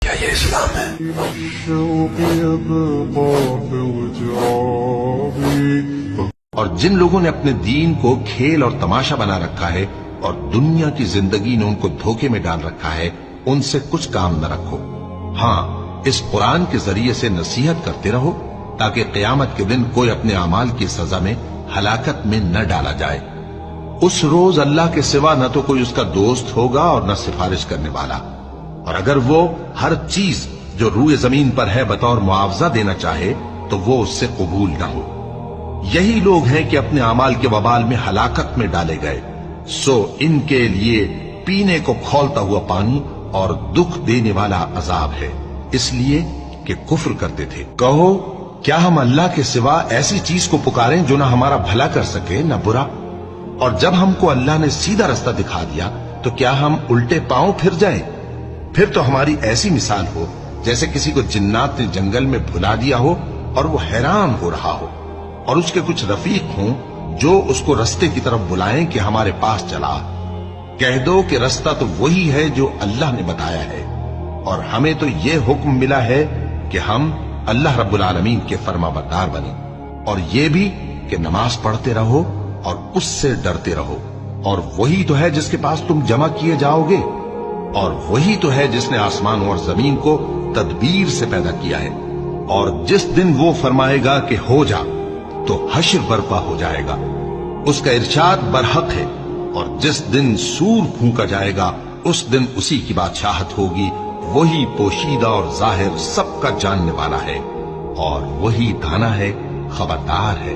کیا یہ اسلام ہے؟ اور جن لوگوں نے اپنے دین کو کھیل اور تماشا بنا رکھا ہے اور دنیا کی زندگی نے ان کو دھوکے میں ڈال رکھا ہے، ان سے کچھ کام نہ رکھو۔ ہاں، اس قرآن کے ذریعے سے نصیحت کرتے رہو تاکہ قیامت کے دن کوئی اپنے اعمال کی سزا میں ہلاکت میں نہ ڈالا جائے۔ اس روز اللہ کے سوا نہ تو کوئی اس کا دوست ہوگا اور نہ سفارش کرنے والا، اور اگر وہ ہر چیز جو روئے زمین پر ہے بطور معاوضہ دینا چاہے تو وہ اس سے قبول نہ ہو۔ یہی لوگ ہیں کہ اپنے اعمال کے وبال میں ہلاکت میں ڈالے گئے، سو ان کے لیے پینے کو کھولتا ہوا پانی اور دکھ دینے والا عذاب ہے، اس لیے کہ کفر کرتے تھے۔ کہو، کیا ہم اللہ کے سوا ایسی چیز کو پکاریں جو نہ ہمارا بھلا کر سکے نہ برا؟ اور جب ہم کو اللہ نے سیدھا رستہ دکھا دیا تو کیا ہم الٹے پاؤں پھر جائیں؟ پھر تو ہماری ایسی مثال ہو جیسے کسی کو جنات نے جنگل میں بھلا دیا ہو اور وہ حیران ہو رہا ہو، اور اس کے کچھ رفیق ہوں جو اس کو رستے کی طرف بلائیں کہ ہمارے پاس چلا۔ کہہ دو کہ رستہ تو وہی ہے جو اللہ نے بتایا ہے، اور ہمیں تو یہ حکم ملا ہے کہ ہم اللہ رب العالمین کے فرما بردار بنیں، اور یہ بھی کہ نماز پڑھتے رہو اور اس سے ڈرتے رہو، اور وہی تو ہے جس کے پاس تم جمع کیے جاؤ گے، اور وہی تو ہے جس نے آسمانوں اور زمین کو تدبیر سے پیدا کیا ہے، اور جس دن وہ فرمائے گا کہ ہو جا تو حشر برپا ہو جائے گا، اس کا ارشاد برحق ہے، اور جس دن سور پھونکا جائے گا اس دن اسی کی بادشاہت ہوگی، وہی پوشیدہ اور ظاہر سب کا جاننے والا ہے، اور وہی دانا ہے، خبردار ہے۔